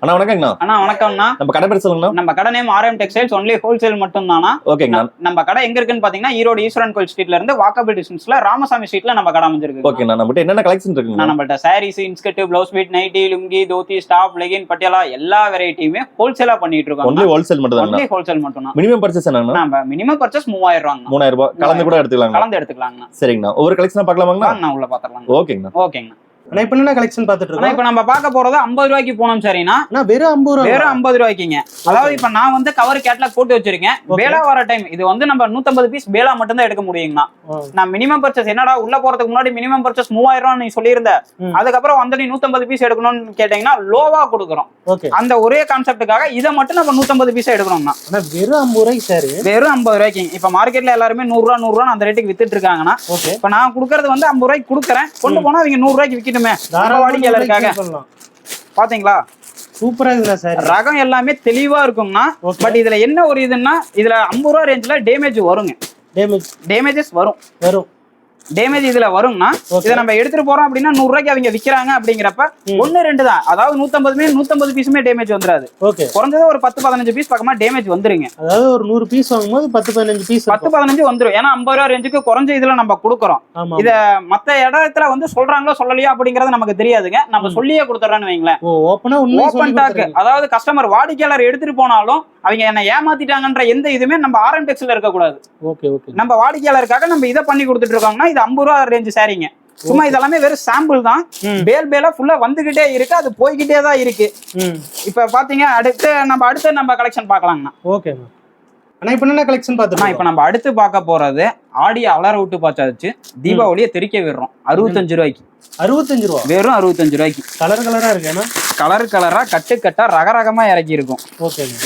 அண்ணா வணக்கங்கண்ணா. அண்ணா வணக்கம்ண்ணா. நம்ம கடை பேர் சொல்லுங்கண்ணா. நம்ம கடை name RM Textiles, only wholesale மட்டும் தானா? ஓகேங்கண்ணா. நம்ம கடை எங்க இருக்குன்னு பாத்தீங்கன்னா ஈரோடு ஈஸ்வரன் கோயில் ஸ்ட்ரீட்ல இருந்து வாக்கபிள் டிஸ்டன்ஸ்ல ராமசாமி ஸ்ட்ரீட்ல நம்ம கடை அமைஞ்சிருக்கு. ஓகேண்ணா. நம்மகிட்ட என்னென்ன கலெக்ஷன் இருக்குங்க? நம்மள்ட்ட saris, inskirt, blouse bit, nightie, lungi, dhoti, ஸ்டாப், லெகின், பட்டியாலா எல்லா வெரைட்டியுமே ஹோல்சேலா பண்ணிட்டு இருக்கோம். ஒன்லி ஹோல்சேல் மட்டும் தான். ஒன்லி ஹோல்சேல் மட்டும் தான். மினிமம் பர்ச்சேஸ் என்னன்னா? நம்ம மினிமம் பர்ச்சேஸ் 3000 ரூபாங்க. 3000 ரூபாய் கலந்து கூட எடுத்துக்கலாம். கலந்து எடுத்துக்கலாங்கண்ணா. சரிங்கண்ணா. ஒவ்வொரு கலெக்ஷனா பார்க்கலாமாங்கண்ணா? நான் உள்ள பாத்துறலாம். ஓகேங்கண்ணா. ஓகேங்கண்ணா. ஆனா இப்ப என்ன கலெக்ஷன் பாத்துட்டு இருக்கோம்? இப்ப நம்ம பார்க்க போறது 50 ரூபாய்க்கு போனோம். சரிண்ணா, வெறும் 50 ரூபாய். வெறும் 50 ரூபாய்க்குங்க. அதாவது இப்ப நான் வந்து கவர் கேட்லாக் போட்டு வச்சிருக்கேன். பேலா வர டைம் இது வந்து நம்ம 150 பீஸ் பேலா மட்டும் தான் எடுக்க முடியுங்கண்ணா. நான் மினிமம் பர்ச்சேஸ் என்னடா உள்ள போறதுக்கு முன்னாடி மினிமம் பர்ச்சேஸ் 3000 ரூபாய் நீ சொல்லியிருந்த, அதுக்கப்புறம் வந்து நீ 150 பீஸ் எடுக்கணும்னு கேட்டீங்கன்னா லோவா கொடுக்குறோம். அந்த ஒரே கான்செப்டுக்காக இதை மட்டும் நம்ம 150 பீஸ் எடுக்கணும்னா வெறும் 50 ரூபாய்க்கு சார். வெறும் 50 ரூபாய்க்கு. இப்ப மார்க்கெட்ல எல்லாருமே 100 ரூபா 100 ரூபா அந்த ரேட்டுக்கு வித்துட்டு இருக்காங்கன்னா, இப்ப நான் கொடுக்கறது வந்து 50 ரூபாய்க்கு கொடுக்குறேன். கொண்டு போனா அவங்க 100 ரூபாய்க்கு விக்கணுமே வாடிக்கையாளருக்காக. பாத்தீங்களா சூப்பரா இருக்குதா சார்? ரகம் எல்லாமே தெளிவா இருக்கும்னா. பட் இதுல என்ன ஒரு இதுன்னா, இதுல 50 ரூபா ரேஞ்ச்ல டேமேஜ் வருங்க. டேமேஜஸ் வரும். டேமேஜ் இதுல வரும்னா இதை நம்ம எடுத்துட்டு போறோம் அப்படின்னா 100 ரூபாய்க்கு அவங்க விக்கிறாங்க அப்படிங்கிறப்ப 1-2 தான். அதாவது 150 பீஸுமே டேமேஜ் வந்துடாது. குறைஞ்சது ஒரு 10-15 பீஸ் பக்கமா டேமேஜ் வந்துருங்க. அதாவது ஒரு 100 பீஸ் வாங்கும்போது 10-15 பீஸ் 10-15 வந்துரும். ஏன்னா 50 ரூபா ரேஞ்சுக்கு குறைஞ்ச இதுல நம்ம கொடுக்குறோம். இத மத்த இடத்துல வந்து சொல்றாங்களோ சொல்லலையா அப்படிங்கறது நமக்கு தெரியாதுங்க. நம்ம சொல்லியே கொடுத்துறோம்னு வைங்களேன். Open talk. அதாவது கஸ்டமர் வாடிக்கையாளர் எடுத்துட்டு போனாலும் அவங்க என்ன ஏமாத்திட்டாங்கன்ற எந்த இதுமே நம்ம RM Textiles இருக்க கூடாது. நம்ம வாடிக்கையாளருக்காக நம்ம இதை பண்ணி கொடுத்துட்டு இருக்கோம்னா இது 50 ரூபா ரேஞ்சு சாரிங்க. சும்மா இதெல்லாமே வெறும் சாம்பிள் தான். பேலா ஃபுல்லா வந்துகிட்டே இருக்கு, அது போய்கிட்டே தான் இருக்கு. இப்ப பாத்தீங்க அடுத்து நம்ம கலெக்ஷன் பாக்கலாங்கண்ணா. ஓகே. ஆனா இப்ப என்ன கலெக்ஷன் பாத்துறோம்? இப்ப நம்ம அடுத்து பார்க்க போறது ஆடிய அலற விட்டு பாச்சாச்சு தீபாவளியை தெரிக்க விடுறோம். 65 ரூபாய்க்கு. 65 ரூபா. வெறும் 65 ரூபாய்க்கு. கலரா இருக்கு. கலரா கட்டா ரகரகமா இறக்கி இருக்கும். ஓகேங்க.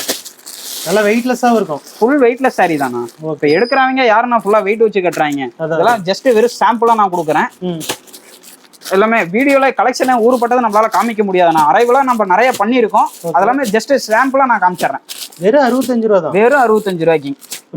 நல்லா வெயிட்லெஸ்ஸா இருக்கும். ஃபுல் வெயிட்லெஸ் சாரி தானா. இப்ப எடுக்கிறவங்க யாரும் நான் ஃபுல்லா வெயிட் வச்சு கட்டுறாங்க. அதெல்லாம் ஜஸ்ட் வெறும் சாம்பிளா நான் கொடுக்குறேன். எல்லாமே வீடியோல கலெக்ஷன் ஊருப்பட்டதை நம்மளால காமிக்க முடியாது. நான் அரைவலா நம்ம நிறைய பண்ணிருக்கோம். அதெல்லாமே ஜஸ்ட் சாம்பிளா நான் காமிச்சிடுறேன். வெறும் 65 ரூபா தான். வெறும் 65 ரூபாய்க்கு.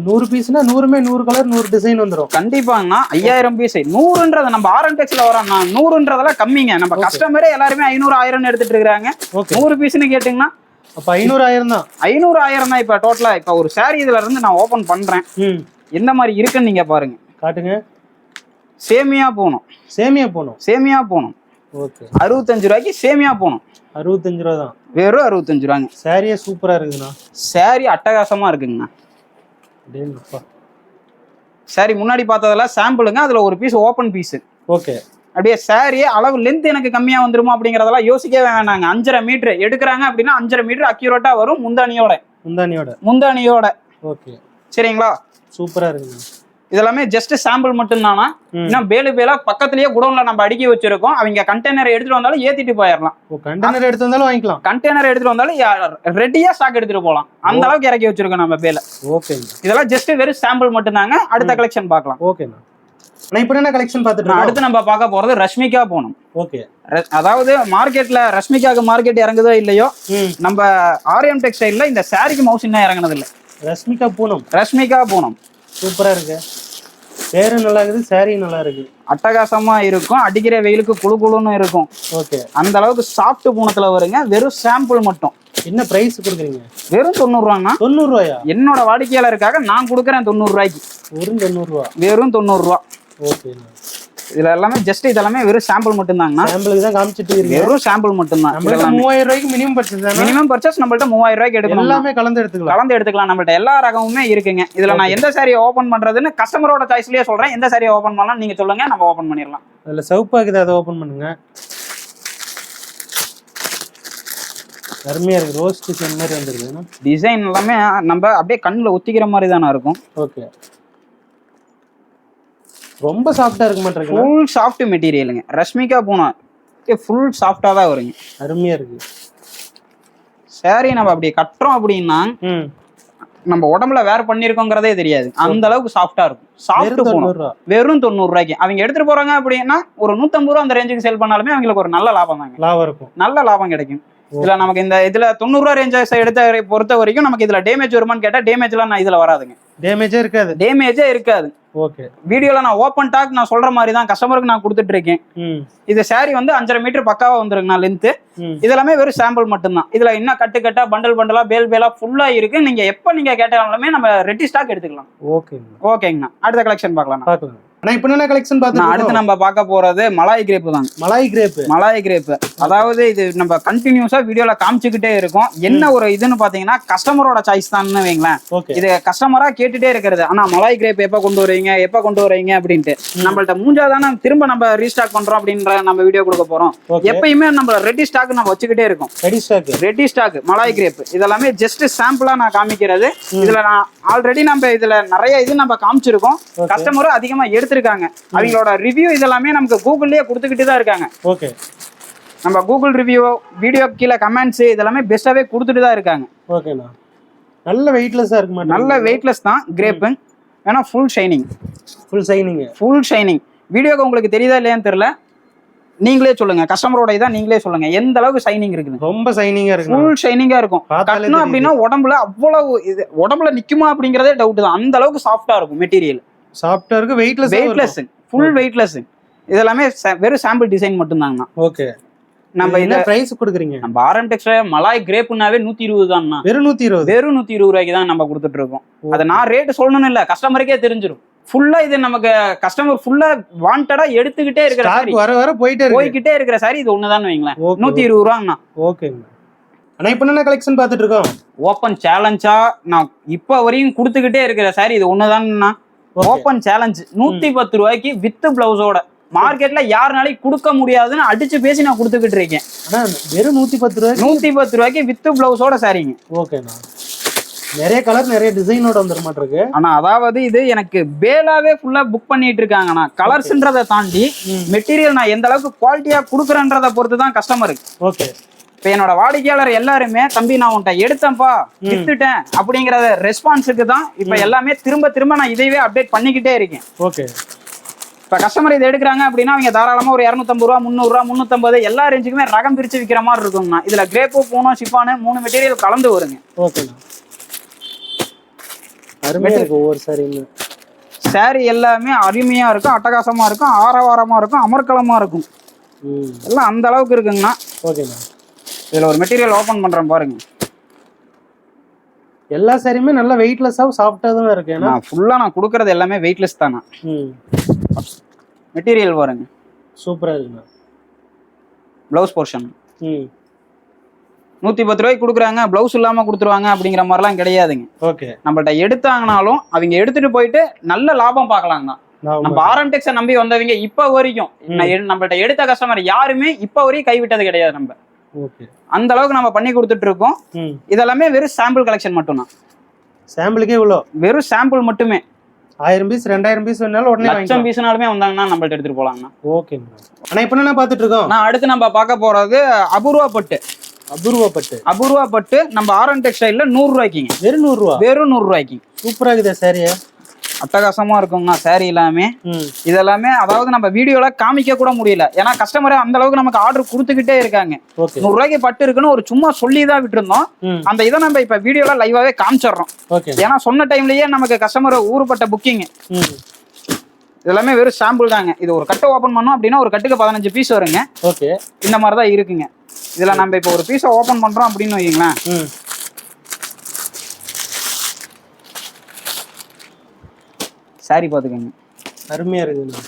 100 பீஸ்னா 100 கலர் 100 டிசைன் வந்துடும். கண்டிப்பாங்கண்ணா. 5000 பீஸ் 100ன்றது நம்ம RM Textiles வரோம்னா 100ன்றதெல்லாம் கம்மிங்க. நம்ம கஸ்டமரே எல்லாருமே 500 1000 எடுத்துட்டு இருக்காங்க. 100 பீஸ்ன்னு கேட்டீங்கன்னா அப்ப 500 தான். 500 தான். இப்ப டோட்டலா இப்ப ஒரு சாரி இதுல இருந்து நான் ஓபன் பண்றேன். எந்த மாதிரி இருக்குன்னு நீங்க பாருங்க. காட்டுங்க. சேமியா போனோம். ஓகே. 65 ரூபாய்க்கு சேமியா போனோம். 65 ரூபா தான். வெறும் 65 ரூபாங்க. சாரியே சூப்பரா இருக்குதுண்ணா. சாரி அட்டகாசமா இருக்குங்கண்ணா. சாரி முன்னாடி பார்த்ததெல்லாம் சாம்பிளுங்க. அதுல ஒரு பீஸ் ஓபன் பீஸ். ஓகே. அப்படியே சாரி அளவு லென்த் எனக்கு கம்மியா வந்துருமா அப்படிங்கறதெல்லாம் யோசிக்கவே வேணாங்க. 5.5 மீட்டர் எடுக்கிறாங்க அப்படின்னா 5.5 மீட்டர் அக்யூரேட்டா வரும். முந்தானியோட. ஓகே. சரிங்களா? சூப்பரா இருக்குங்க. இதெல்லாமே ஜஸ்ட் சாம்பிள் மட்டும் தானா. இன்னும் பேலா பக்கத்துலயே குடோன்ல நம்ம அடுக்கி வச்சிருக்கோம். அவங்க கண்டெய்னர் எடுத்துட்டு வந்தாலும் ஏத்திட்டு போயிடலாம். கண்டெய்னர் எடுத்து வந்தாலும் வாங்கிக்கலாம். கண்டெய்னர் எடுத்துட்டு வந்தாலும் ரெடியா ஸ்டாக் எடுத்துட்டு போகலாம். அந்த அளவுக்கு இறக்கி வச்சிருக்கோம் நம்ம பேல. ஓகே. இதெல்லாம் ஜஸ்ட் வெறும் சாம்பிள் மட்டும் தாங்க. அடுத்த கலெக்ஷன் பார்க்கலாம். ஓகேண்ணா. நான் இப்ப என்ன கலெக்ஷன் பார்த்துட்டு அடுத்து நம்ம பார்க்க போறது ரஷ்மிகா போனோம். ஓகே. அதாவது மார்க்கெட்ல ரஷ்மிகாக்கு மார்க்கெட் இறங்குதோ இல்லையோ, நம்ம RM Textiles இந்த சாரிக்கு மவுஸ் இன்னும் இறங்குனது இல்ல. ரஷ்மிகா பூனம் சூப்பரா இருக்கு. பேரு நல்லா இருக்குது, சாரி நல்லா இருக்கு. அட்டகாசமா இருக்கும். அடிக்கிற வெயிலுக்கு குளுன்னு இருக்கும். ஓகே. அந்த அளவுக்கு சாஃப்ட் பூனத்துல வருங்க. வெறும் சாம்பிள் மட்டும். என்ன பிரைஸ் கொடுக்குறீங்க? வெறும் 90 ரூபாங்கண்ணா. 90 ரூபாயா? என்னோட வாடிக்கையாளருக்காக நான் கொடுக்குறேன் 90 ரூபாய்க்கு. வெறும் 90 ரூபா. வெறும் 90 ரூபா. ஓகே. இதுல எல்லாமே ஜஸ்ட் இதெல்லாமே வெறும் சாம்பிள் மட்டும் தாங்கண்ணா. சாம்பிளுக்கு தான் காமிச்சிட்டு இருக்கீங்க. வெறும் சாம்பிள் மட்டும் தான். 3000 ரூபாய்க்கு மினிமம் பர்ச்சேஸ் நம்மள்ட்ட 3000 ரூபாய்க்கு எடுக்கணும். எல்லாமே கலந்து எடுத்துக்கலாம். நம்மள்ட்ட எல்லா ரகமுமே இருக்குங்க. இதுல நான் எந்த சாரியை ஓபன் பண்றதுன்னு கஸ்டமரோட சாய்ஸ்லயே சொல்றேன். எந்த சாரியை ஓபன் பண்ணலாம் நீங்க சொல்லுங்க, நம்ம ஓபன் பண்ணிடலாம். அதுல சவுப்பா இருக்குது, அதை ஓபன் பண்ணுங்க. அருமையா இருக்கு. ரோஸ் டிசைன் மாதிரி வந்துருக்கு. டிசைன் எல்லாமே நம்ம அப்படியே கண்ணுல ஒத்திக்கிற மாதிரி தானே இருக்கும். ஓகே. ரொம்ப சாஃப்டா இருக்க மாட்டேங்குது. ஃபுல் சாஃப்ட் மெட்டீரியலுங்க. ரஷ்மிகா பூனம் ஃபுல் சாஃப்டா தான் வருங்க. அருமையா இருக்கு. சாரி நம்ம அப்படி கட்டுறோம் அப்படின்னா நம்ம உடம்புல வேற பண்ணிருக்கோங்கிறதே தெரியாது. அந்த அளவுக்கு சாஃப்டா இருக்கும். சாஃப்ட் பூனம் வெறும் 90 ரூபாய்க்கு. அவங்க எடுத்துட்டு போறாங்க அப்படின்னா ஒரு 150 ரூபா அந்த ரேஞ்சுக்கு சேல் பண்ணாலுமே அவங்களுக்கு ஒரு நல்ல லாபம் தாங்க. லாபம் இருக்கும். நல்ல லாபம் கிடைக்கும். இதுல நமக்கு இதுல 90 ரூபா ரேஞ்சஸ் எடுத்த பொறுத்த வரைக்கும் நமக்கு இதுல டேமேஜ் வருமான்னு கேட்டா டேமேஜ் எல்லாம் இதுல வராதுங்க. டேமேஜே இருக்காது. ஓகே. வீடியோல நான் ஓப்பன் டாக் நான் சொல்ற மாதிரி தான் கஸ்டமருக்கு நான் கொடுத்துட்டு இருக்கேன். இது saree வந்து 5.5 மீட்டர் பக்காவா வந்துருங்கண்ணா லென்த். இதெல்லாமே வெறும் சாம்பிள் மட்டும்தான். இதுல இன்னும் கட்டு கட்டா பண்டல் பண்டலா பேல் பேலா ஃபுல்லா இருக்கு. நீங்க எப்ப நீங்க கேட்டாலுமே நம்ம ரெடி ஸ்டாக் எடுத்துக்கலாம். ஓகேங்கண்ணா. அடுத்த கலெக்ஷன் பார்க்கலாம். ஆனா இப்போ என்ன கலெக்ஷன் பார்த்தோம்? அடுத்து நம்ம பார்க்க போறது மலாய் கிரேப் தான். மலாய் கிரேப் அதாவது இது நம்ம கண்டினியூஸா வீடியோல காமிச்சுக்கிட்டே இருக்கோம். என்ன ஒரு இதுன்னு பாத்தீங்கன்னா கஸ்டமரோட சாய்ஸ் தான் வைங்களேன். இது கஸ்டமரா கேட்டுட்டே இருக்கிறது. ஆனா மலாய் கிரேப் எப்ப கொண்டு வரீங்க அப்படின்ட்டு நம்மள்ட்ட மூஞ்சாதானே திரும்ப நம்ம ரீஸ்டாக் பண்றோம் அப்படின்ற நம்ம வீடியோ கொடுக்க போறோம். எப்பயுமே நம்ம ரெடி ஸ்டாக் நம்ம வச்சுக்கிட்டே இருக்கோம். ரெடி ஸ்டாக் மலாய் கிரேப் இதெல்லாமே ஜஸ்ட் சாம்பிளா நான் காமிக்கிறது. இதுல நான் ஆல்ரெடி நம்ம இதுல நிறைய இது நம்ம காமிச்சிருக்கோம். கஸ்டமரும் அதிகமா எடுத்திருக்காங்க. அவங்களோட ரிவ்யூ இதெல்லாமே நமக்கு கூகுள்லயே கொடுத்துக்கிட்டு தான் இருக்காங்க. ஓகே. நம்ம கூகுள் ரிவ்யூ வீடியோ கீழே கமெண்ட்ஸ் இதெல்லாமே பெஸ்ட்டாவே கொடுத்துட்டு தான் இருக்காங்க. ஓகேண்ணா. நல்ல வெயிட்லெஸ்ஸா இருக்குமா? நல்ல வெயிட்லெஸ் தான் கிரேப். ஏன்னா ஃபுல் ஷைனிங். வீடியோக்கு உங்களுக்கு தெரியுதா இல்லையான்னு தெரியல. நீங்களே சொல்லுங்க. கஸ்டமரோட இதான் நீங்களே சொல்லுங்க எந்த அளவுக்கு ஷைனிங் இருக்குது. ரொம்ப ஷைனிங்கா இருக்கு. ஃபுல் ஷைனிங்கா இருக்கும். கட்டணும் அப்படின்னா உடம்புல அவ்வளவு இது உடம்புல நிக்குமா அப்படிங்கறதே டவுட் தான். அந்த அளவுக்கு சாஃப்டா இருக்கும் மெட்டீரியல். சாஃப்டா இருக்கு. Weightless full weightless. இதெல்லாமே வெறும் சாம்பிள் டிசைன் மட்டும் தாங்கண்ணா. ஓகே. நம்ம என்ன பிரைஸ் கொடுக்குறீங்க? நம்ம RM Textile மலாய் கிரேப்னாவே 120 தான்ண்ணா. வெறும் 120 ரூபாய்க்கு தான் நம்ம கொடுத்துட்டு இருக்கோம். அதை நான் ரேட் சொல்லணும்னு இல்ல, கஸ்டமருக்கே தெரிஞ்சிடும். ஃபுல்லா இது நமக்கு கஸ்டமர் ஃபுல்லா வாண்டடா எடுத்துக்கிட்டே இருக்கிற சாரி, வர போயிட்டே இருக்கிற சாரி இது ஒண்ணுதான் வைங்களேன். 120 ரூபாங்கண்ணா. ஓகேங்க. ஆனா இப்ப என்ன கலெக்ஷன் பார்த்துட்டு இருக்கோம்? ஓப்பன் சேலஞ்சா நான் இப்ப வரையும் கொடுத்துக்கிட்டே இருக்கிற சாரி இது ஒண்ணுதான்ண்ணா. ஓப்பன் சேலஞ்ச் 110 ரூபாய்க்கு வித் பிளவுஸோட. மார்க்கெட்ல யாருனாலையும் கொடுக்க முடியாதுன்னு அடிச்சு பேசி நான் கொடுத்துக்கிட்டு இருக்கேன். வெறும் 110 ரூபாய்க்கு வித் பிளவுஸோட சாரிங்க. ஓகேண்ணா. நிறைய கலர் நிறைய டிசைனோட வந்துட மாட்டிருக்கு. ஆனா அதாவது இது எனக்கு பேலாவே ஃபுல்லா புக் பண்ணிட்டு இருக்காங்கண்ணா. கலர்ஸ்ன்றதை தாண்டி மெட்டீரியல் நான் எந்த அளவுக்கு குவாலிட்டியா கொடுக்குறேன்றதை பொறுத்து தான் கஸ்டமருக்கு. ஓகே. இப்ப என்னோட வாடிக்கையாளர் எல்லாருமே தம்பி நான் உன்ட்ட எடுத்தேன்ப்பா வித்துட்டேன் அப்படிங்கிற ரெஸ்பான்ஸுக்கு தான் இப்ப எல்லாமே திரும்ப நான் இதையே அப்டேட் பண்ணிக்கிட்டே இருக்கேன். ஓகே. இப்ப கஸ்டமர் இதை எடுக்கிறாங்க அப்படின்னா அவங்க தாராளமா ஒரு 250 ரூபா 300 ரூபா 350 எல்லா ரேஞ்சுக்குமே ரகம் பிரிச்சு விற்கிற மாதிரி இருக்குங்கண்ணா. இதுல கிரேப்பு பூனோ ஷிஃபானு 3 மெட்டீரியல் கலந்து வருங்க. ஓகேண்ணா. அருமையா இருக்கு ஒவ்வொரு சாரி எல்லாமே அருமையா இருக்கும், அட்டகாசமா இருக்கும், ஆரவாரமா இருக்கும், அமர்க்கலமா இருக்கும். எல்லாம் அந்த அளவுக்கு இருக்குங்கண்ணா. ஓகேண்ணா. இதுல ஒரு மெட்டீரியல் ஓபன் பண்றேன் பாருங்க. எல்லா சாரியுமே நல்ல வெயிட்லெஸ்ஸா சாஃப்ட்டா தான் இருக்கு. ஏன்னா ஃபுல்லா நான் கொடுக்கறது எல்லாமே வெயிட்லெஸ் தானா. மெட்டீரியல் பாருங்க சூப்பரா இருக்குண்ணா. பிளவுஸ் போர்ஷன் 110 ரூபாய்க்கு கொடுக்குறாங்க, பிளவுஸ் இல்லாம கொடுத்துருவாங்க அப்படிங்கிற மாதிரிலாம் கிடையாதுங்க. ஓகே. நம்மள்ட்ட எடுத்தாங்கனாலும் அவங்க எடுத்துட்டு போயிட்டு நல்ல லாபம் பார்க்கலாங்கண்ணா. நம்ம RM Textile நம்பி வந்தவங்க இப்ப வரைக்கும் நம்மள்ட்ட எடுத்த கஸ்டமர் யாருமே இப்ப வரையும் கைவிட்டது கிடையாது. நம்ம அந்த அளவுக்கு நம்ம பண்ணி கொடுத்துட்டு இருக்கோம். இதெல்லாமே வெறும் சாம்பிள் கலெக்ஷன் மட்டும் தான். சாம்பிளுக்கே இவ்வளோ? வெறும் சாம்பிள் மட்டுமே. 1000 பீஸ் 2000 பீஸ் வேணாலும் உடனே 1,00,000 பீஸ்னாலுமே வந்தாங்கன்னா நம்மள்ட்ட எடுத்துட்டு போலாங்கண்ணா. ஓகே. ஆனா இப்ப என்ன பார்த்துட்டு இருக்கோம்? நான் அடுத்து நம்ம பார்க்க போறது அபூர்வா பட்டு. நம்ம RM Textile 100 ரூபாய்க்குங்க. வெறும் 100 ரூபா? வெறும் 100 ரூபாய்க்கு. சூப்பரா இருக்குது சாரியா. அட்டகாசமா இருக்குங்கண்ணா சாரி எல்லாமே. இதெல்லாமே அதாவது நம்ம வீடியோல காமிக்க கூட முடியல. ஏன்னா கஸ்டமரே அந்த அளவுக்கு நமக்கு ஆர்டர் கொடுத்துக்கிட்டே இருக்காங்க. 100 ரூபாய்க்கு பட்டு இருக்குன்னு ஒரு சும்மா சொல்லிதான் விட்டுருந்தோம். அந்த இதை நம்ம இப்ப வீடியோல லைவாவே காமிச்சிடறோம். ஏன்னா சொன்ன டைம்லயே நமக்கு கஸ்டமர் ஊருப்பட்ட புக்கிங். இதெல்லாமே வெறும் சாம்பிள் தாங்க. இது ஒரு கட்டை ஓபன் பண்ணோம் அப்படின்னா ஒரு கட்டுக்கு 15 பீஸ் வருங்க. ஓகே. இந்த மாதிரிதான் இருக்குங்க. இதுல நம்ம இப்ப ஒரு பீஸை ஓபன் பண்றோம் அப்படின்னு வைங்களேன். சாரி பாத்துக்கோங்க. அருமையா இருக்குங்க.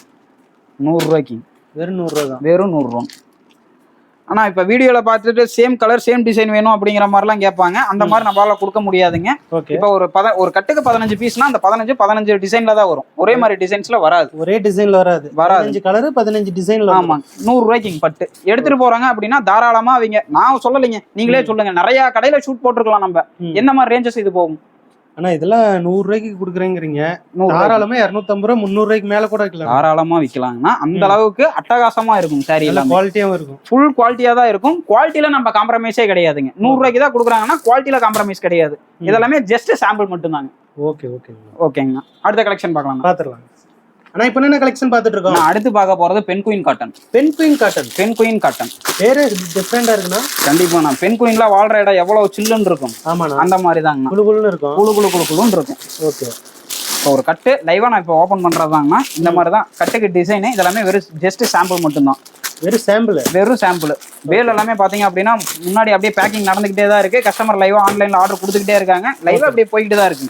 100 ரூபாய்க்கு. வெறும் 100 ரூபா தான். வெறும் 100 ரூபா. ஆனா இப்ப வீடியோல பார்த்துட்டு சேம் கலர் சேம் டிசைன் வேணும் அப்படிங்கிற மாதிரிலாம் கேட்பாங்க. அந்த மாதிரி நம்மளால கொடுக்க முடியாதுங்க. இப்ப ஒரு கட்டுக்கு 15 பீஸ்னா அந்த 15 டிசைன்ல தான் வரும். ஒரே மாதிரி டிசைன்ஸ்ல வராது. ஒரே டிசைன்ல வராது. 15 கலர் 15 டிசைன்ல. ஆமா. 100 ரூபாய்க்கு பட்டு எடுத்துட்டு போறாங்க அப்படின்னா தாராளமா அவங்க நான் சொல்லலைங்க, நீங்களே சொல்லுங்க. நிறைய கடையில ஷூட் போட்டுருக்கலாம் நம்ம. என்ன மாதிரி ரேஞ்சஸ் இது போகும்? ஆனா இதெல்லாம் 100 ரூபாய்க்கு கொடுக்குறேங்கிறீங்க. தாராளமா 250 ரூபா 300 ரூபாய்க்கு மேல கூட விற்கலாம். தாராளமா விற்கலாங்கன்னா அந்த அளவுக்கு அட்டகாசமா இருக்கும் சாரி எல்லாம். குவாலிட்டியாவும் இருக்கும். ஃபுல் குவாலிட்டியா தான் இருக்கும். குவாலிட்டியில நம்ம காம்ப்ரமைஸே கிடையாதுங்க. 100 ரூபாய்க்கு தான் கொடுக்குறாங்கன்னா குவாலிட்டியில காம்ப்ரமைஸ் கிடையாது. இதெல்லாமே ஜஸ்ட் சாம்பிள் மட்டும் தாங்க. ஓகேங்கண்ணா. அடுத்த கலெக்ஷன் பார்க்கலாம். ஆனா இப்ப என்ன கலெக்ஷன் பார்த்துட்டு இருக்கோம்? அடுத்து பார்க்க போறது பென் குயின் காட்டன். பேரு டிஃபரெண்டா இருக்குன்னா கண்டிப்பா நான் பென் குயின்ல வாழ்ற இடம் எவ்வளவு சில்லுன்னு இருக்கும். ஆமாண்ணா. அந்த மாதிரி தாங்க. குளுகுளுன்னு இருக்கும். குளுகுளுன்னு இருக்கும். ஓகே. இப்போ ஒரு கட்டு லைவா நான் இப்போ ஓபன் பண்றதாங்கன்னா இந்த மாதிரி தான் கட்டுக்கு டிசைன். இதெல்லாமே வெறும் ஜஸ்ட் சாம்பிள் மட்டும்தான். வெறும் சாம்பிள். வேல் எல்லாமே பாத்தீங்க அப்படின்னா முன்னாடி அப்படியே பேக்கிங் நடந்துகிட்டே தான் இருக்கு. கஸ்டமர் லைவா ஆன்லைன்ல ஆர்டர் கொடுத்துக்கிட்டே இருக்காங்க. லைவா அப்படியே போய்கிட்டு தான் இருக்கு.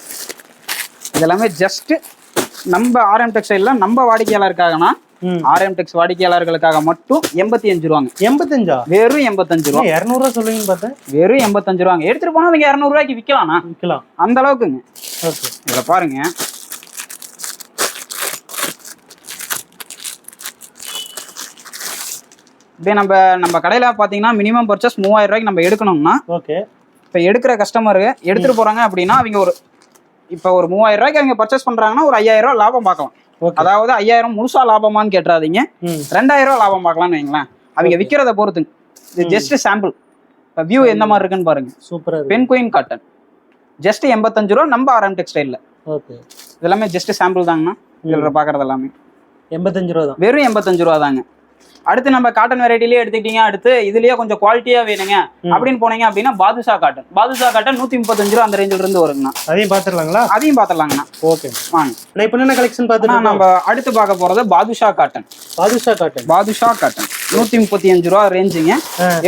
இதெல்லாமே ஜஸ்ட் நம்ம RM டெக்ஸ்டைல்ல நம்ம வாடிக்கையாளருக்காகனா RM டெக்ஸ் வாடிக்கையாளர்களுக்காக மட்டும் 85 ரூபாங்க. 85? வெறும் 85 ரூபா. 200 ரூபா சொல்லுவீங்க பார்த்தேன். வெறும் 85 ரூபாங்க. எடுத்துட்டு போனா அவங்க 200 ரூபாய்க்கு விற்கலாம். அந்த அளவுக்குங்க. இதுல பாருங்க, இப்படியே நம்ம கடையில பாத்தீங்கன்னா மினிமம் பர்ச்சேஸ் 3000 ரூபாய்க்கு நம்ம எடுக்கணும்னா, இப்ப எடுக்கிற கஸ்டமரு எடுத்துட்டு போறாங்க அப்படின்னா அவங்க இப்ப ஒரு 3000 ரூபாய்க்கு அவங்க பர்ச்சேஸ் பண்றாங்கன்னா ஒரு 5000 ரூபாய் லாபம் பார்க்கலாம். அதாவது 5000 முழுசா லாபமான்னு கேட்டுறாதீங்க, 2000 ரூபாய் லாபம் பார்க்கலாம்னு வைங்களேன். அவங்க விற்கிறத பொறுத்து. இது ஜஸ்ட் சாம்பிள். இப்ப வியூ எந்த மாதிரி இருக்குன்னு பாருங்க. சூப்பரா. பென் குயின் காட்டன் ஜஸ்ட் 85 ரூபா நம்ம RM டெக்ஸ்டைல்ல. இதெல்லாமே ஜஸ்ட் சாம்பிள் தாங்கண்ணா. இதுல பாக்குறது எல்லாமே 85 ரூபா தான். வெறும் 85 ரூபா தாங்க. அடுத்து நம்ம காட்டன் வெரைட்டிலேயே எடுத்துக்கிட்டீங்க, அடுத்து இதுலயே கொஞ்சம் குவாலிட்டியா வேணுங்க அப்படின்னு போனீங்க அப்படின்னா பாதுஷா காட்டன் 135 ரூபா அந்த ரேஞ்சில இருந்து வருங்கண்ணா. அதையும் பாத்துடலாங்களா? அதையும் பாத்துடலாங்கண்ணா. ஓகே வாங்க. நான் இப்போ என்ன கலெக்ஷன் பாத்துறோம். நம்ம அடுத்து பார்க்க போறது பாதுஷா காட்டன் 135 ரூபா ரேஞ்சுங்க.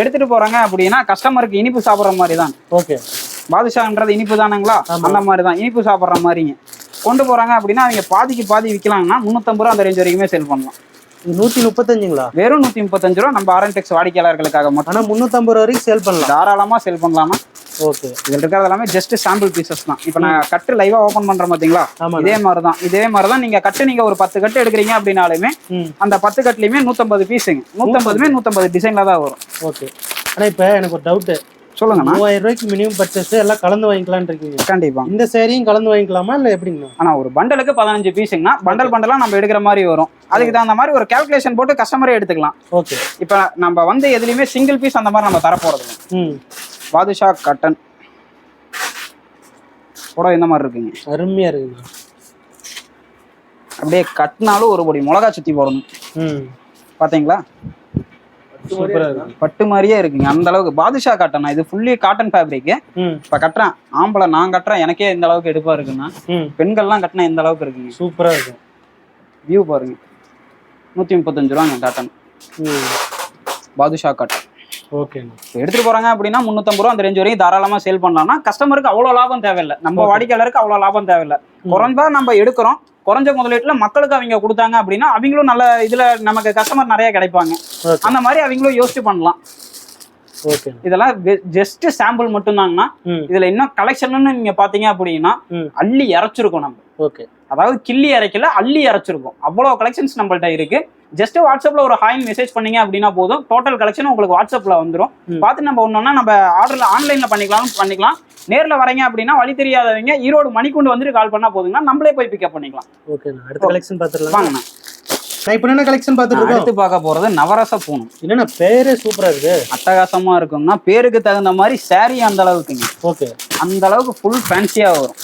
எடுத்துட்டு போறாங்க அப்படின்னா கஸ்டமருக்கு இனிப்பு சாப்பிடுற மாதிரி தான். ஓகே. பாதுஷான்றது இனிப்பு தானுங்களா, அந்த மாதிரி தான் இனிப்பு சாப்பிடுற மாதிரிங்க. கொண்டு போறாங்க அப்படின்னா அவங்க பாதிக்கு பாதி விற்கலாங்கன்னா 350 ரூபா அந்த ரேஞ்ச் வரைக்குமே சேல் பண்ணலாம். 135ங்களா? வெறும் 135 ரூபா நம்ம RM டெக்ஸ் வாடிக்கையாளர்களுக்காக மட்டும். ஆனா 350 ரூபா வரைக்கும் சேல் பண்ணலாம். தாராளமா சேல் பண்ணலாமா? ஓகே. இதுல இருக்கிறது எல்லாமே ஜஸ்ட் சாம்பிள் பீசஸ் தான். இப்போ நான் கட்டு லைவா ஓபன் பண்றேன் பாத்தீங்களா, இதே மாதிரி தான் நீங்க கட்டு நீங்க ஒரு 10 கட்டு எடுக்கிறீங்க அப்படின்னாலுமே அந்த 10 கட்டுலயுமே 150 பீஸுங்க. 150 டிசைன்ல தான் வரும். ஓகே. ஆனா இப்ப எனக்கு ஒரு டவுட் சொல்லுங்க. 3000 ரூபாய்க்கு மினிமம் பர்ச்சேஸ் எல்லாம் கலந்து வாங்கிக்கலாம்னு இருக்கீங்க. கண்டிப்பா. இந்த சேரியும் கலந்து வாங்கிக்கலாமா இல்ல எப்படிங்க? ஆனா ஒரு பண்டலுக்கு 15 பீஸுங்கண்ணா. பண்டலா நம்ம எடுக்கிற மாதிரி வரும். அதுக்கு தகுந்த மாதிரி ஒரு கால்குலேஷன் போட்டு கஸ்டமரே எடுத்துக்கலாம். ஓகே. இப்ப நம்ம எதுலயுமே சிங்கிள் பீஸ் அந்த மாதிரி நம்ம தர போறது. பாதுஷா காட்டன் கூட இந்த மாதிரி இருக்குங்க. அருமையா இருக்குங்க. அப்படியே கட்டினாலும் ஒரு பொடி மிளகா சுத்தி போடணும். பாத்தீங்களா? பட்டு மாதிரியே இருக்குங்க. அந்த அளவுக்கு பாதுஷா காட்டன். இது ஃபுல்லி காட்டன் ஃபேப்ரிக். இப்ப கட்டுறேன் ஆம்பளை, நான் கட்டுறேன் எனக்கே இந்த அளவுக்கு எடுப்பா இருக்குன்னா பெண்கள்லாம் கட்டினா இந்த அளவுக்கு இருக்குங்க. சூப்பரா இருக்கும். வியூ பாருங்க. 135 ரூபாங்க காட்டன் பாதுஷா காட்டன். ஓகே. எடுத்துட்டு போறாங்க அப்படின்னா 350 ரூபா அந்த ரேஞ்ச் வரைக்கும் தாராளமா சேல் பண்ணலாம்னா கஸ்டமருக்கு அவ்வளவு லாபம் தேவையில்லை. நம்ம வாடிக்கையாளருக்கு அவ்வளவு லாபம் தேவையில்லை. குறைஞ்சா நம்ம எடுக்கிறோம், குறைஞ்ச முதலீட்டுல மக்களுக்கு அவங்க கொடுத்தாங்க அப்படின்னா அவங்களும் நல்ல இதுல நமக்கு கஸ்டமர் நிறைய கிடைப்பாங்க. அந்த மாதிரி அவங்களும் யோசிச்சு பண்ணலாம். இதெல்லாம் ஜஸ்ட் சாம்பிள் மட்டும் தாங்கண்ணா. இதுல இன்னும் கலெக்ஷன் நீங்க பாத்தீங்க அப்படின்னா அள்ளி இறைச்சிருக்கோம் நம்ம. ஓகே. அதாவது கிள்ளி இறைக்கல, அள்ளி இறைச்சிருக்கோம். அவ்வளவு கலெக்ஷன்ஸ் நம்மள்ட்ட இருக்கு. ஜஸ்ட் வாட்ஸ்அப்ல ஒரு ஹாய் மெசேஜ் பண்ணீங்க அப்படின்னா போதும், டோட்டல் கலெக்ஷன் உங்களுக்கு வாட்ஸ்அப்ல வந்துடும். பார்த்து நம்ம ஒன்னொன்னா நம்ம ஆர்டர்ல ஆன்லைன்ல பண்ணிக்கலாம். நேர்ல வரீங்க அப்படின்னா வழி தெரியாதவங்க ஈரோடு மணிக்கூண்டு வந்துட்டு கால் பண்ணா போதுங்கன்னா நம்மளே போய் பிக்கப் பண்ணிக்கலாம். ஓகே. அடுத்த கலெக்ஷன் பாத்துறலாம் வாங்கண்ணா. நான் இப்போ என்ன கலெக்ஷன் பார்த்துட்டு அடுத்து பார்க்க போறது நவரச பூனம். என்னன்னா பேரே சூப்பரா இருக்கு, அட்டகாசமா இருக்கும்னா பேருக்கு தகுந்த மாதிரி சாரி அந்த அளவுக்குங்க. ஓகே. அந்த அளவுக்கு ஃபுல் ஃபேன்சியா வரும்.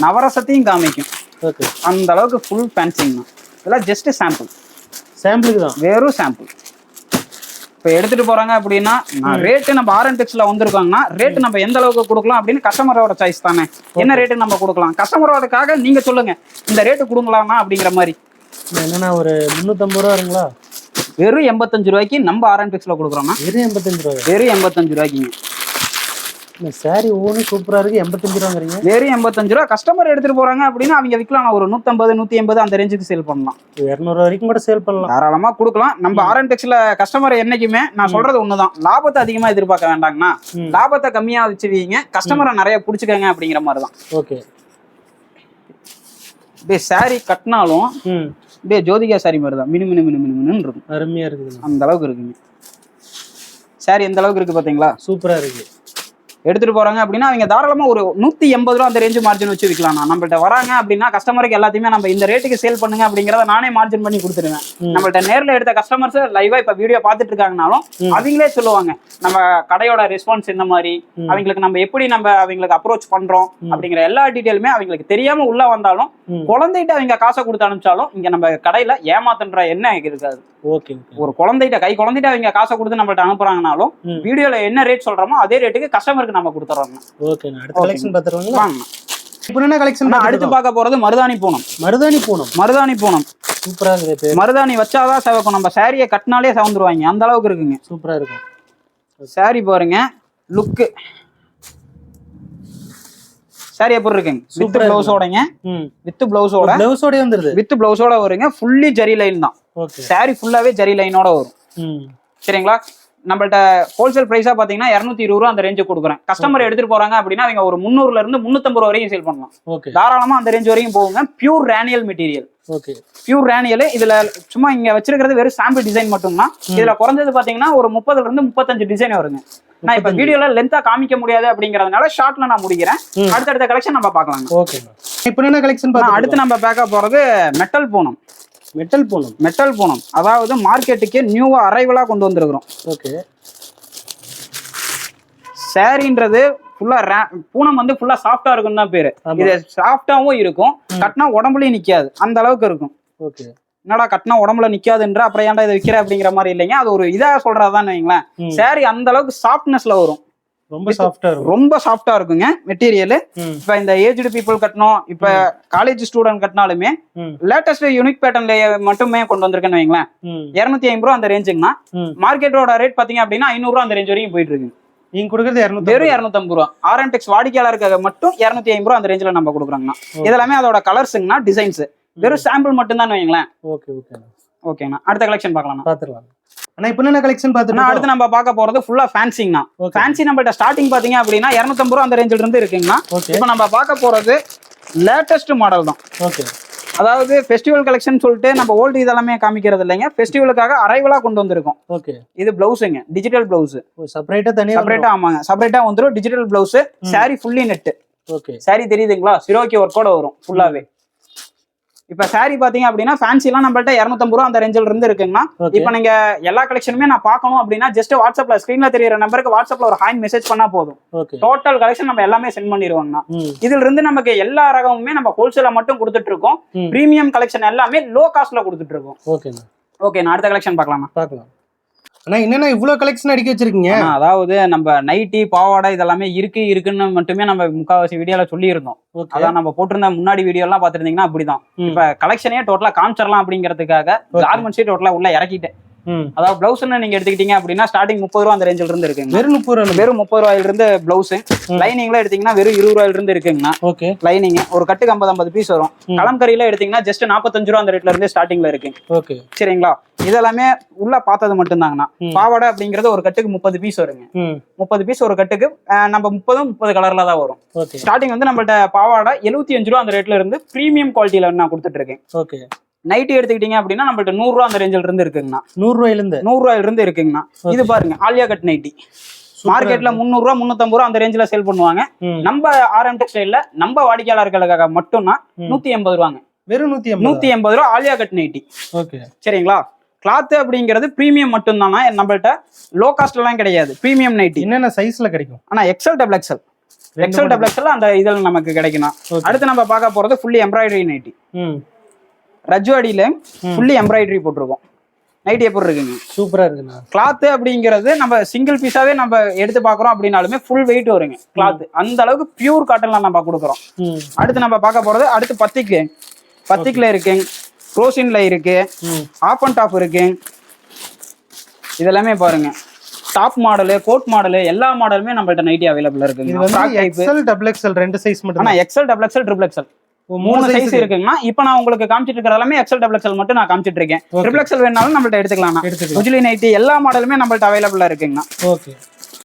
நவரசத்தையும் காமிக்கும். ஓகே. அந்த அளவுக்கு ஃபுல் ஃபேன்சிங்கண்ணா. இதெல்லாம் ஜஸ்ட் சாம்பிளுக்கு தான், வெறும் சாம்பிள். இப்போ எடுத்துட்டு போறாங்க அப்படின்னா ரேட்டு நம்ம RM டெக்ஸ்ல வந்திருக்காங்கன்னா ரேட்டு நம்ம எந்த அளவுக்கு கொடுக்கலாம் அப்படின்னு கஸ்டமரோட சாய்ஸ் தானே. என்ன ரேட்டு நம்ம கொடுக்கலாம் கஸ்டமரோடக்காக நீங்க சொல்லுங்க இந்த ரேட்டு கொடுங்களாமா அப்படிங்கிற மாதிரி. என்னன்னா ஒரு 350 ரூபா வருங்களா? வெறும் 85 ரூபாய்க்கு நம்ம RM டெக்ஸ்ல கொடுக்குறோம்னா வெறும் 85 ரூபாய். வெறும் 85 ரூபாய்க்குங்க. சாரி ஒவ்வொன்றும் சூப்பரா இருக்கு. 85 ரூபாங்கிறீங்க. வெறும் 85 ரூபா. கஸ்டமர் எடுத்துட்டு போறாங்க அப்படின்னா அவங்க விற்கலாம் ஒரு 150 180 அந்த ரேஞ்சுக்கு சேல் பண்ணலாம். 200 ரூபா வரைக்கும் கூட சேல் பண்ணலாம், தாராளமா கொடுக்கலாம். நம்ம RM டெக்ஸ்ல கஸ்டமர் என்னைக்குமே நான் சொல்றது ஒண்ணுதான், லாபத்தை அதிகமா எதிர்பார்க்க வேண்டாங்கண்ணா. லாபத்தை கம்மியா வச்சுவீங்க, கஸ்டமரை நிறைய பிடிச்சிக்கங்க அப்படிங்கிற மாதிரிதான். ஓகே. அப்படியே சாரி கட்டினாலும் அப்படியே ஜோதிகா சாரி மாதிரி தான் மினு மினு மினு மினு இருக்கும். அருமையா இருக்குது. அந்த அளவுக்கு இருக்குங்க. சாரி எந்த அளவுக்கு இருக்கு பாத்தீங்களா? சூப்பரா இருக்கு. எடுத்துட்டு போறாங்க அப்படின்னா அவங்க தாராளமா ஒரு 180 ரூபா அந்த ரேஞ்சு மார்ஜின் வச்சு விற்கலாம். நம்மள்ட்ட வராங்க அப்படின்னா கஸ்டமருக்கு எல்லாத்தையுமே நம்ம இந்த ரேட்டுக்கு சேல் பண்ணுங்க அப்படிங்கறத நானே மார்ஜின் பண்ணி கொடுத்துருவேன். நம்மள்ட்ட நேர்ல எடுத்த கஸ்டமர்ஸ் லைவா இப்ப வீடியோ பாத்துட்டு இருக்காங்கனாலும் அவங்களே சொல்லுவாங்க நம்ம கடையோட ரெஸ்பான்ஸ் என்ன மாதிரி, அவங்களுக்கு நம்ம எப்படி நம்ம அவங்களுக்கு அப்ரோச் பண்றோம் அப்படிங்கிற எல்லா டீட்டெயிலுமே அவங்களுக்கு தெரியாம உள்ள வந்தாலும் குழந்தைகிட்ட அவங்க காசை கொடுத்து அனுப்பிச்சாலும் இங்க நம்ம கடையில ஏமாத்துன்ற என்ன இருக்காது. ஓகே. ஒரு குழந்தைகிட்ட அவங்க காசை கொடுத்து நம்மள்ட்ட அனுப்புறாங்கனாலும் வீடியோல என்ன ரேட் சொல்றோமோ அதே ரேட்டுக்கு கஸ்டமருக்கு நம்ம கொடுத்துறோம். ஓகே. அடுத்த கலெக்ஷன் பாத்துறோம் வாங்க. இப்போ என்ன கலெக்ஷன் அடுத்து பார்க்க போறது மருதாணி பூனம். மருதாணி பூனம் சூப்பரா இருக்கு. மருதாணி வச்சாதான் செவக்கும். நம்ம சாரியை கட்டினாலே செவந்துருவாங்க, அந்த அளவுக்கு இருக்குங்க. சூப்பரா இருக்கும் சாரி பாருங்க. லுக்கு சாரி எப்படி இருக்குங்க? வித் பிளவுஸோடங்க. வித் பிளவுஸோட வந்துருது. வித் பிளவுஸோட வருங்க. ஃபுல்லி ஜரி லைன் தான். சாரி ஃபுல்லாவே ஜரி லைனோட வரும். சரிங்களா? நம்மள்ட்ட ஹோல்சேல் பிரைஸா பாத்தீங்கன்னா 220 ரூபா அந்த ரேஞ்சு கொடுக்குறேன். கஸ்டமர் எடுத்துட்டு போறாங்க அப்படின்னா அவங்க ஒரு 300ல இருந்து 350 வரைக்கும் சேல் பண்ணலாம். தாராளமா அந்த ரேஞ்ச் வரைக்கும் போகுங்க. பியூர் ரேனியல் மெட்டீரியல். பியூர் ரேனியல். இதுல சும்மா இங்க வச்சிருக்கிறது வெறும் சாம்பிள் டிசைன் மட்டும்தான். இதுல குறைஞ்சது பாத்தீங்கன்னா ஒரு 30ல இருந்து 35 டிசைன் வருங்க. நான் இப்ப வீடியோல லென்த்தா காமிக்க முடியாது அப்படிங்கறதுனால ஷார்ட்ல நான் முடிக்கிறேன். அடுத்த கலெக்ஷன் நம்ம பார்க்கலாம். இப்போ என்ன கலெக்ஷன் பார்த்தா அடுத்து நம்ம பார்க்க போறது மெட்டல் பூனம். மெட்டல் பூனம் அதாவது மார்க்கெட்டுக்கு நியூவா அரைவலா கொண்டு வந்திருக்கிறோம். சாரின்றது ஃபுல்லா பூனம் வந்து ஃபுல்லா சாஃப்டா இருக்குன்னு தான் பேரு. இது சாஃப்டாவும் இருக்கும், கட்டினா உடம்புலயும் நிக்காது, அந்த அளவுக்கு இருக்கும். என்னடா கட்டினா உடம்புல நிக்காதுன்ற அப்புறம் ஏன்டா இதை விற்கிற அப்படிங்கிற மாதிரி இல்லைங்க. அது ஒரு இதா சொல்றதான்னு வைங்களேன். சாரி அந்த அளவுக்கு சாஃப்ட்னஸ்ல வரும். ரொம்ப சாஃப்டா இருக்குங்க மெட்டீரியல். இப்ப இந்த ஏஜ்டு பீப்புள் கட்டணும், இப்ப காலேஜ் ஸ்டூடெண்ட் கட்டினாலுமே லேட்டஸ்ட் யூனிக் பேட்டர்ன்ல மட்டுமே கொண்டு வந்திருக்கேன்னு வைங்களேன். 250 ரூபா அந்த ரேஞ்சுங்கன்னா மார்க்கெட்டோட ரேட் பாத்தீங்க அப்படின்னா 500 ரூபா அந்த ரேஞ்ச் வரைக்கும் போயிட்டு இருக்கு. நீங்க கொடுக்கறது வெறும் 250 ரூபா. ஆர்என்டெக்ஸ் வாடிக்கையாளருக்காக மட்டும் 250 ரூபா அந்த ரேஞ்சில நம்ம கொடுக்குறாங்கன்னா. இதெல்லாமே அதோட கலர்ஸுங்கன்னா டிசைன்ஸ் வெறும் சாம்பிள் மட்டும் தான் வைங்களேன். ஓகேண்ணா அடுத்த கலெக்ஷன் பார்க்கலாம். ஆனா இப்போ என்ன கலெக்ஷன் பாத்தீங்கன்னா அடுத்து நம்ம பார்க்க போறது ஃபுல்லா ஃபேன்சிங்னா. ஃபேன்சி நம்மள்ட்ட ஸ்டார்டிங் பாத்தீங்க அப்படின்னா 250 ரூபா அந்த ரேஞ்சில இருந்து இருக்குங்கண்ணா. இப்போ நம்ம பார்க்க போறது லேட்டஸ்ட் மாடல் தான். அதாவது ஃபெஸ்டிவல் கலெக்ஷன் சொல்லிட்டு நம்ம ஓல்டு இதெல்லாமே காமிக்கிறது இல்லைங்க. ஃபெஸ்டிவலுக்காக அரைவலா கொண்டு வந்திருக்கோம். இது பிளவுஸுங்க, டிஜிட்டல் பிளவுஸ். செப்பரேட்டா ஆமாங்க, செப்பரேட்டா வந்துடும் digital blouse. Sorry fully net. Sorry தெரியுதுங்களா? சிரோக்கி ஒர்க்கோட வரும் ஃபுல்லாவே. இப்ப சாரி பாத்தீங்க அப்படின்னா ஃபேன்சி எல்லாம் நம்மள்ட்ட 250 ரூபா அந்த ரேஞ்சில இருந்து இருக்குங்கன்னா. இப்ப நீங்க எல்லா கலெக்ஷனுமே நான் பார்க்கணும் அப்படின்னா ஜஸ்ட் வாட்ஸ்அப்ல ஸ்கிரீன்ல தெரியுற நம்பருக்கு வாட்ஸ்அப்ல ஒரு ஹாய் மெசேஜ் பண்ணா போதும். டோட்டல் கலெக்ஷன் நம்ம எல்லாமே சென்ட் பண்ணிடுவாங்கண்ணா. இதுல இருந்து நமக்கு எல்லா ரகமுமே நம்ம ஹோல்சேல மட்டும் கொடுத்துட்டு இருக்கோம். பிரீமியம் கலெக்ஷன் எல்லாமே லோ காஸ்ட்ல கொடுத்துட்டு இருக்கோம். ஓகே நான் அடுத்த கலெக்ஷன் பார்க்கலாம். ஆனா என்னன்னா இவ்வளவு கலெக்ஷன் அடிக்க வச்சிருக்கீங்க. அதாவது நம்ம நைட்டி பாவாடை இதெல்லாமே இருக்குன்னு மட்டுமே நம்ம முக்காவாசி வீடியோல சொல்லி இருந்தோம். அதான் நம்ம போட்டிருந்த முன்னாடி வீடியோ எல்லாம் பாத்துருந்தீங்கன்னா அப்படிதான். இப்ப கலெக்ஷனே டோட்டலா காமிச்சிடலாம் அப்படிங்கிறதுக்காக கார்மெண்ட்ஸே டோட்டலா உள்ள இறக்கிட்டேன். அதாவது பிளவுஸ் நீங்க எடுத்துக்கிட்டீங்க அப்படின்னா ஸ்டார்டிங் 30 ரூபா அந்த ரேஞ்சில இருந்து இருக்குங்க. வெறும் 30 ரூபாயில இருந்து பிளவுஸ். லைனிங்ல எடுத்தீங்கன்னா வெறும் 20 ரூபாயில இருந்து இருக்குங்கண்ணா. லைனிங் ஒரு கட்டுக்கு 50 பீஸ் வரும். கலம்கரியில எடுத்தீங்கன்னா ஜஸ்ட் 45 ரூபா அந்த ரேட்ல இருந்து ஸ்டார்டிங்ல இருக்கு. சரிங்களா? இதெல்லாமே உள்ள பார்த்தது மட்டும் தாங்கண்ணா. பாவாடை அப்படிங்கறது ஒரு கட்டுக்கு 30 பீஸ் வருங்க. 30 பீஸ் ஒரு கட்டுக்கு நம்ம 30 கலர்ல தான் வரும். ஸ்டார்டிங் வந்து நம்மள்ட்ட பாவாடை 75 ரூபா அந்த ரேட்ல இருந்து பிரீமியம் குவாலிட்டியில நான் கொடுத்துட்டு இருக்கேன். நைட்டி எடுத்துக்கிட்டீங்க அப்படின்னா நம்மள்ட்ட 100 ரூபா அந்த ரேஞ்சில இருந்து இருக்குங்கண்ணா. 100 ரூபாயில இருந்து இருக்குங்கண்ணா. இது பாருங்க ஆலியா கட் நைட்டி. மார்க்கெட்ல 300 ரூபா 350 ரூபா அந்த ரேஞ்சில சேல் பண்ணுவாங்க. நம்ம RM டெக்ஸ்டைல்ல நம்ம வாடிக்கையாளர்களுக்காக மட்டும்னா 180 ரூபாங்க. வெறும் 180 ரூபா ஆலியா கட் நைட்டி. சரிங்களா? கிளாத் அப்படிங்கிறது பிரீமியம் மட்டும் தானா நம்மள்ட்ட. லோ காஸ்ட் எல்லாம் கிடையாது. பிரீமியம் நைட்டி என்னென்ன சைஸ்ல கிடைக்கும்? ஆனா XL டபுள் எக்ஸ்எல் அந்த இதில் நமக்கு கிடைக்கணும். அடுத்து நம்ம பார்க்க போறது ஃபுல்லி எம்ப்ராய்டரி நைட்டி. ரஜ்வாடியில ஃபுல்லி எம்ப்ராய்டரி போட்டிருக்கோம். நைட்டி எப்படி இருக்குங்க? சூப்பரா இருக்குண்ணா. கிளாத் அப்படிங்கிறது நம்ம சிங்கிள் பீஸாவே நம்ம எடுத்து பாக்குறோம் அப்படின்னாலுமே ஃபுல் வெயிட் வருங்க கிளாத். அந்த அளவுக்கு பியூர் காட்டன்ல நம்ம கொடுக்குறோம். அடுத்து நம்ம பார்க்க போறது அடுத்து பத்திக்ல இருக்கு, க்ரோசின்ல இருக்கு, ஆப் அண்ட் டாப் இருக்கு. இதெல்லாமே பாருங்க டாப் மாடலு, கோட் மாடலு எல்லா மாடலுமே நம்மள்ட்ட நைட்டி அவைலபிள் இருக்கு. XL டபுள் XL ரெண்டு சைஸ் மட்டும். ஆனா XL double XL triple XL 3 size இருக்குங்கண்ணா. இப்ப நான் உங்களுக்கு காமிச்சிட்டு இருக்கிறது எல்லாமே XL டபுள் XL மட்டும் நான் காமிச்சிட்டு இருக்கேன். ட்ரிபிள் XL வேணாலும் நம்மள்ட்ட எடுத்துக்கலாம். உஜ்லி நைட்டி எல்லா மாடலுமே நம்மள்ட்ட அவைலபிளா இருக்குங்கண்ணா.